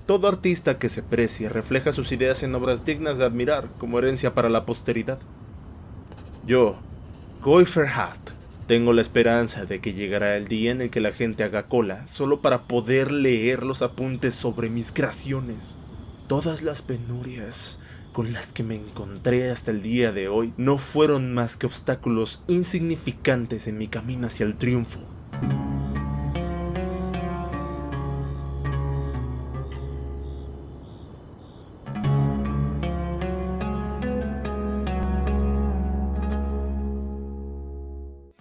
Todo artista que se precie refleja sus ideas en obras dignas de admirar como herencia para la posteridad. Yo, Guy Ferhat, tengo la esperanza de que llegará el día en el que la gente haga cola solo para poder leer los apuntes sobre mis creaciones. Todas las penurias con las que me encontré hasta el día de hoy no fueron más que obstáculos insignificantes en mi camino hacia el triunfo.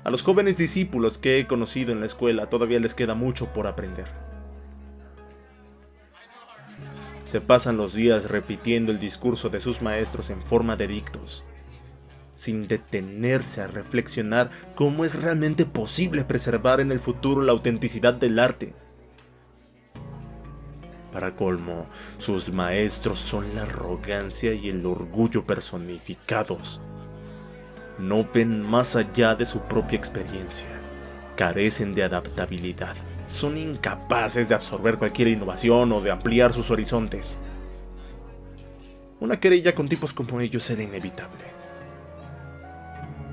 A los jóvenes discípulos que he conocido en la escuela todavía les queda mucho por aprender. Se pasan los días repitiendo el discurso de sus maestros en forma de dictos, sin detenerse a reflexionar cómo es realmente posible preservar en el futuro la autenticidad del arte. Para colmo, sus maestros son la arrogancia y el orgullo personificados. No ven más allá de su propia experiencia, carecen de adaptabilidad, son incapaces de absorber cualquier innovación o de ampliar sus horizontes. Una querella con tipos como ellos era inevitable.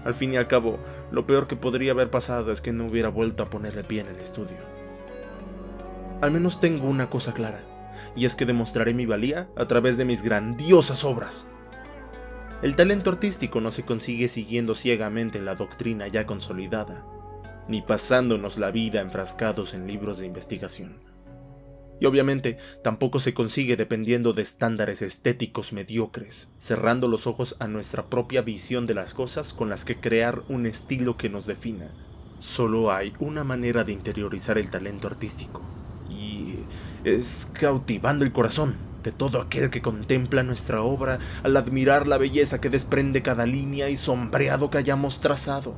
Al fin y al cabo, lo peor que podría haber pasado es que no hubiera vuelto a poner el pie en el estudio. Al menos tengo una cosa clara, y es que demostraré mi valía a través de mis grandiosas obras. El talento artístico no se consigue siguiendo ciegamente la doctrina ya consolidada, ni pasándonos la vida enfrascados en libros de investigación. Y obviamente tampoco se consigue dependiendo de estándares estéticos mediocres, cerrando los ojos a nuestra propia visión de las cosas con las que crear un estilo que nos defina. Solo hay una manera de interiorizar el talento artístico, y es cautivando el corazón de todo aquel que contempla nuestra obra al admirar la belleza que desprende cada línea y sombreado que hayamos trazado.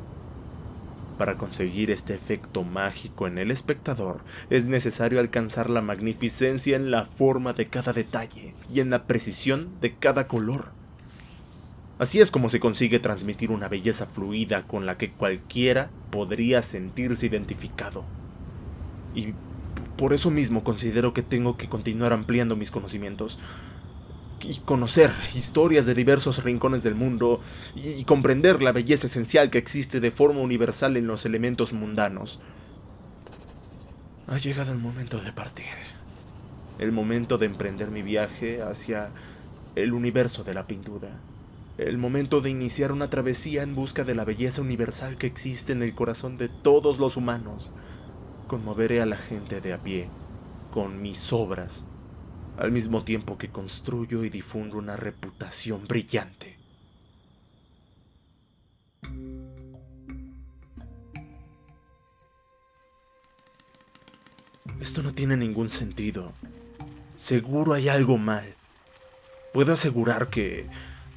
Para conseguir este efecto mágico en el espectador, es necesario alcanzar la magnificencia en la forma de cada detalle y en la precisión de cada color. Así es como se consigue transmitir una belleza fluida con la que cualquiera podría sentirse identificado. Y por eso mismo considero que tengo que continuar ampliando mis conocimientos y conocer historias de diversos rincones del mundo y comprender la belleza esencial que existe de forma universal en los elementos mundanos. Ha llegado el momento de partir, el momento de emprender mi viaje hacia el universo de la pintura, el momento de iniciar una travesía en busca de la belleza universal que existe en el corazón de todos los humanos. Conmoveré a la gente de a pie con mis obras, al mismo tiempo que construyo y difundo una reputación brillante. Esto no tiene ningún sentido. Seguro hay algo mal. Puedo asegurar que,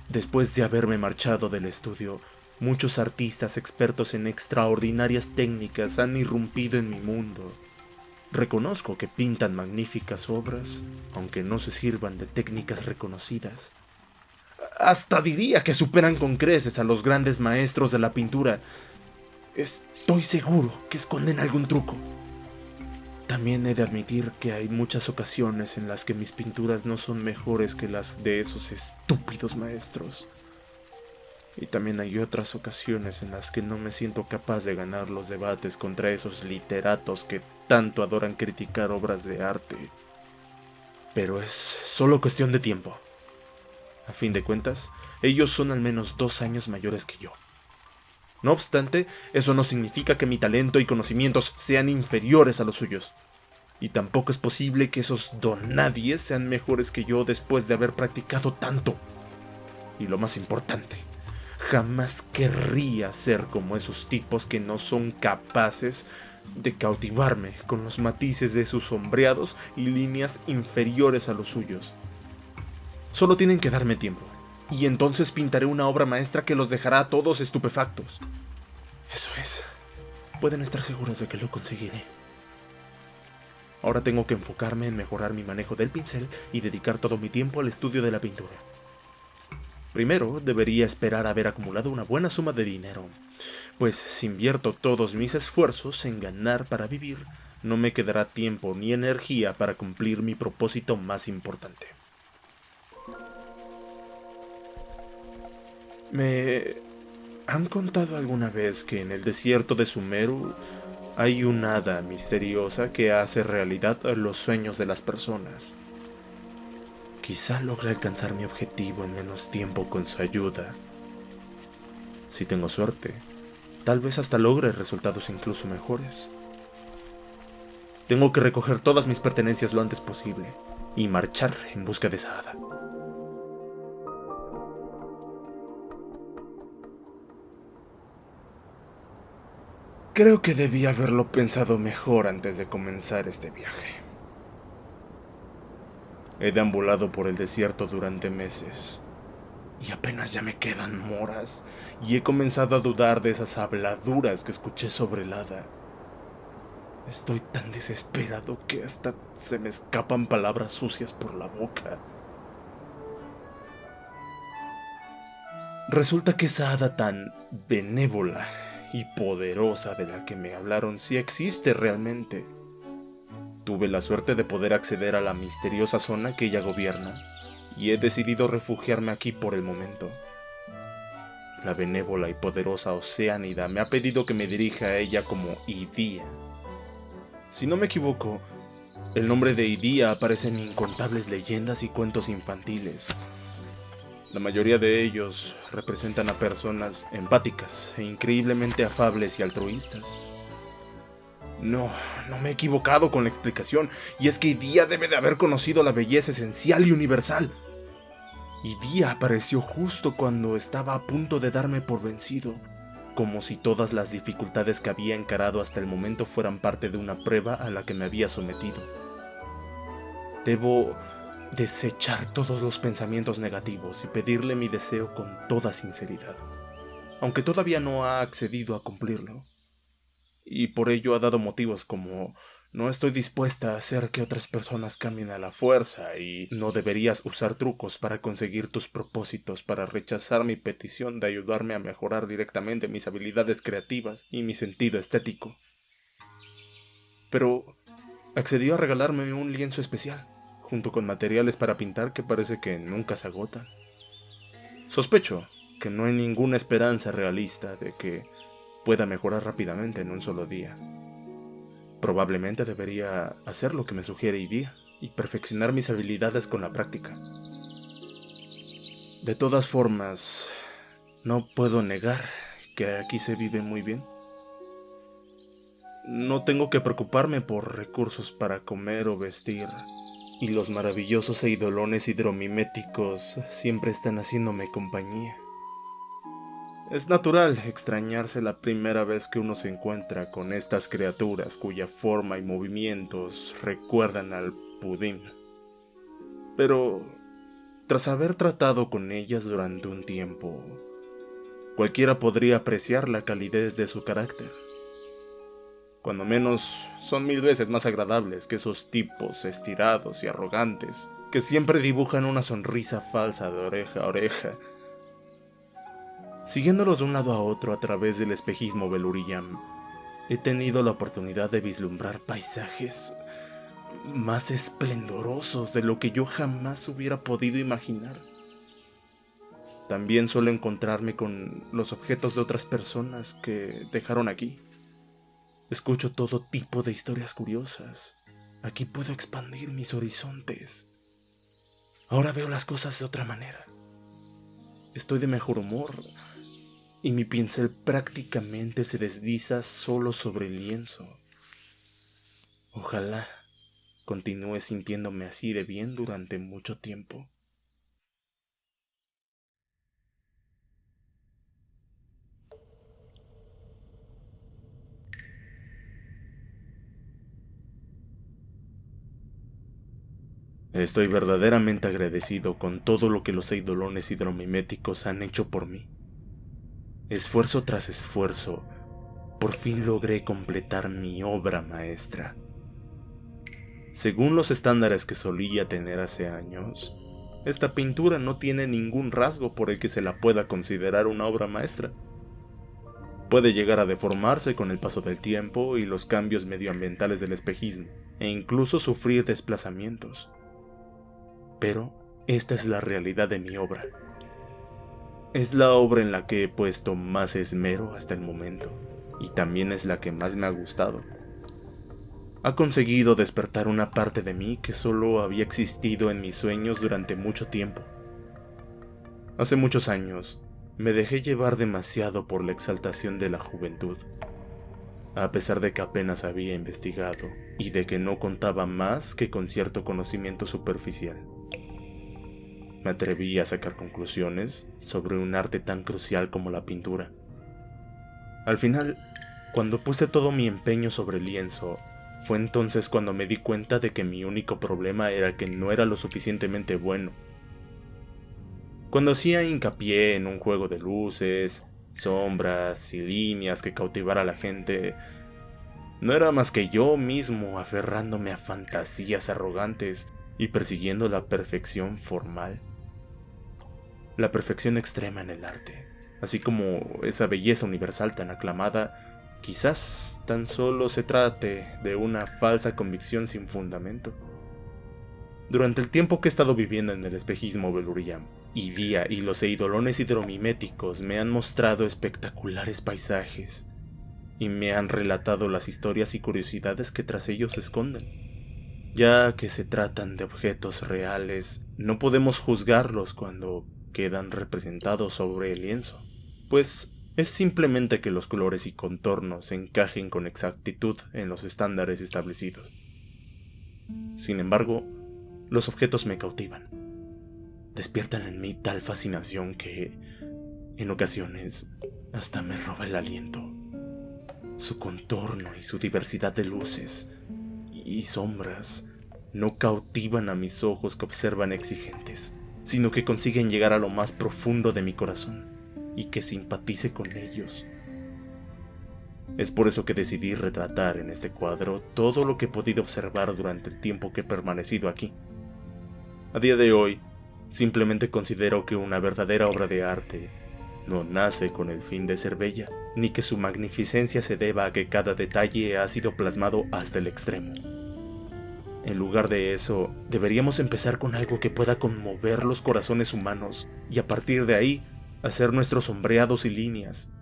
después de haberme marchado del estudio, muchos artistas expertos en extraordinarias técnicas han irrumpido en mi mundo. Reconozco que pintan magníficas obras, aunque no se sirvan de técnicas reconocidas. Hasta diría que superan con creces a los grandes maestros de la pintura. Estoy seguro que esconden algún truco. También he de admitir que hay muchas ocasiones en las que mis pinturas no son mejores que las de esos estúpidos maestros. Y también hay otras ocasiones en las que no me siento capaz de ganar los debates contra esos literatos que tanto adoran criticar obras de arte. Pero es solo cuestión de tiempo. A fin de cuentas, ellos son al menos 2 años mayores que yo. No obstante, eso no significa que mi talento y conocimientos sean inferiores a los suyos. Y tampoco es posible que esos donadies sean mejores que yo después de haber practicado tanto. Y lo más importante, jamás querría ser como esos tipos que no son capaces de cautivarme con los matices de sus sombreados y líneas inferiores a los suyos. Solo tienen que darme tiempo, y entonces pintaré una obra maestra que los dejará a todos estupefactos. Eso es. Pueden estar seguros de que lo conseguiré. Ahora tengo que enfocarme en mejorar mi manejo del pincel y dedicar todo mi tiempo al estudio de la pintura. Primero, debería esperar a haber acumulado una buena suma de dinero, pues si invierto todos mis esfuerzos en ganar para vivir, no me quedará tiempo ni energía para cumplir mi propósito más importante. ¿Me han contado alguna vez que en el desierto de Sumeru hay una hada misteriosa que hace realidad los sueños de las personas? Quizá logre alcanzar mi objetivo en menos tiempo con su ayuda. Si tengo suerte, tal vez hasta logre resultados incluso mejores. Tengo que recoger todas mis pertenencias lo antes posible y marchar en busca de esa hada. Creo que debí haberlo pensado mejor antes de comenzar este viaje. He deambulado por el desierto durante meses y apenas ya me quedan moras y he comenzado a dudar de esas habladuras que escuché sobre el hada. Estoy tan desesperado que hasta se me escapan palabras sucias por la boca. Resulta que esa hada tan benévola y poderosa de la que me hablaron sí existe realmente. Tuve la suerte de poder acceder a la misteriosa zona que ella gobierna y he decidido refugiarme aquí por el momento. La benévola y poderosa Oceánida me ha pedido que me dirija a ella como Idía. Si no me equivoco, el nombre de Idía aparece en incontables leyendas y cuentos infantiles. La mayoría de ellos representan a personas empáticas e increíblemente afables y altruistas. No me he equivocado con la explicación, y es que Idía debe de haber conocido la belleza esencial y universal. Idía apareció justo cuando estaba a punto de darme por vencido, como si todas las dificultades que había encarado hasta el momento fueran parte de una prueba a la que me había sometido. Debo desechar todos los pensamientos negativos y pedirle mi deseo con toda sinceridad, aunque todavía no ha accedido a cumplirlo. Y por ello ha dado motivos como: no estoy dispuesta a hacer que otras personas cambien a la fuerza y no deberías usar trucos para conseguir tus propósitos, para rechazar mi petición de ayudarme a mejorar directamente mis habilidades creativas y mi sentido estético. Pero accedió a regalarme un lienzo especial, junto con materiales para pintar que parece que nunca se agotan. Sospecho que no hay ninguna esperanza realista de que pueda mejorar rápidamente en un solo día. Probablemente debería hacer lo que me sugiere Idía y perfeccionar mis habilidades con la práctica. De todas formas, no puedo negar que aquí se vive muy bien. No tengo que preocuparme por recursos para comer o vestir, y los maravillosos eidolones hidromiméticos siempre están haciéndome compañía. Es natural extrañarse la primera vez que uno se encuentra con estas criaturas cuya forma y movimientos recuerdan al pudín. Pero tras haber tratado con ellas durante un tiempo, cualquiera podría apreciar la calidez de su carácter. Cuando menos son 1000 veces más agradables que esos tipos estirados y arrogantes que siempre dibujan una sonrisa falsa de oreja a oreja. Siguiéndolos de un lado a otro a través del espejismo Beluriam, he tenido la oportunidad de vislumbrar paisajes más esplendorosos de lo que yo jamás hubiera podido imaginar. También suelo encontrarme con los objetos de otras personas que dejaron aquí. Escucho todo tipo de historias curiosas. Aquí puedo expandir mis horizontes. Ahora veo las cosas de otra manera. Estoy de mejor humor y mi pincel prácticamente se desliza solo sobre el lienzo. Ojalá continúe sintiéndome así de bien durante mucho tiempo. Estoy verdaderamente agradecido con todo lo que los eidolones hidromiméticos han hecho por mí. Esfuerzo tras esfuerzo, por fin logré completar mi obra maestra. Según los estándares que solía tener hace años, esta pintura no tiene ningún rasgo por el que se la pueda considerar una obra maestra. Puede llegar a deformarse con el paso del tiempo y los cambios medioambientales del espejismo, e incluso sufrir desplazamientos. Pero esta es la realidad de mi obra. Es la obra en la que he puesto más esmero hasta el momento, y también es la que más me ha gustado. Ha conseguido despertar una parte de mí que solo había existido en mis sueños durante mucho tiempo. Hace muchos años, me dejé llevar demasiado por la exaltación de la juventud, a pesar de que apenas había investigado y de que no contaba más que con cierto conocimiento superficial. Me atreví a sacar conclusiones sobre un arte tan crucial como la pintura. Al final, cuando puse todo mi empeño sobre el lienzo, fue entonces cuando me di cuenta de que mi único problema era que no era lo suficientemente bueno. Cuando hacía hincapié en un juego de luces, sombras y líneas que cautivara a la gente, no era más que yo mismo aferrándome a fantasías arrogantes y persiguiendo la perfección formal. La perfección extrema en el arte, así como esa belleza universal tan aclamada, quizás tan solo se trate de una falsa convicción sin fundamento. Durante el tiempo que he estado viviendo en el espejismo Beluriam, y día y los eidolones hidromiméticos me han mostrado espectaculares paisajes, y me han relatado las historias y curiosidades que tras ellos se esconden. Ya que se tratan de objetos reales, no podemos juzgarlos cuando quedan representados sobre el lienzo, pues es simplemente que los colores y contornos encajen con exactitud en los estándares establecidos. Sin embargo, los objetos me cautivan. Despiertan en mí tal fascinación que, en ocasiones, hasta me roba el aliento. Su contorno y su diversidad de luces y sombras no cautivan a mis ojos que observan exigentes, sino que consiguen llegar a lo más profundo de mi corazón y que simpatice con ellos. Es por eso que decidí retratar en este cuadro todo lo que he podido observar durante el tiempo que he permanecido aquí. A día de hoy, simplemente considero que una verdadera obra de arte no nace con el fin de ser bella, ni que su magnificencia se deba a que cada detalle ha sido plasmado hasta el extremo. En lugar de eso, deberíamos empezar con algo que pueda conmover los corazones humanos y a partir de ahí, hacer nuestros sombreados y líneas.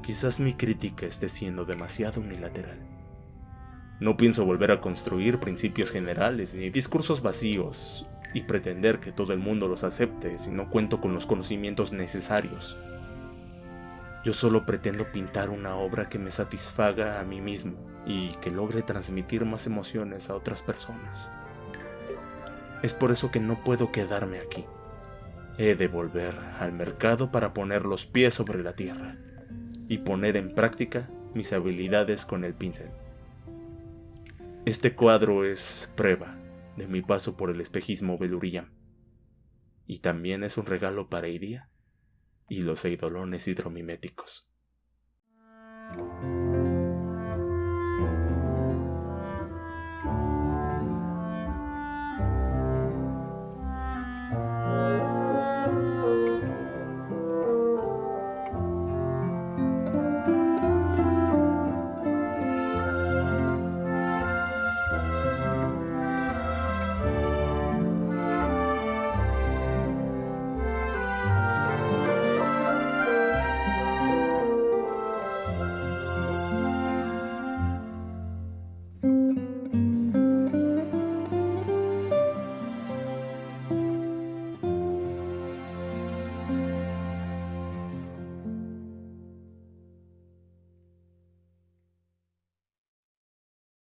Quizás mi crítica esté siendo demasiado unilateral. No pienso volver a construir principios generales ni discursos vacíos y pretender que todo el mundo los acepte si no cuento con los conocimientos necesarios. Yo solo pretendo pintar una obra que me satisfaga a mí mismo y que logre transmitir más emociones a otras personas. Es por eso que no puedo quedarme aquí. He de volver al mercado para poner los pies sobre la tierra y poner en práctica mis habilidades con el pincel. Este cuadro es prueba de mi paso por el espejismo Beluriam, y también es un regalo para Iria y los eidolones hidromiméticos.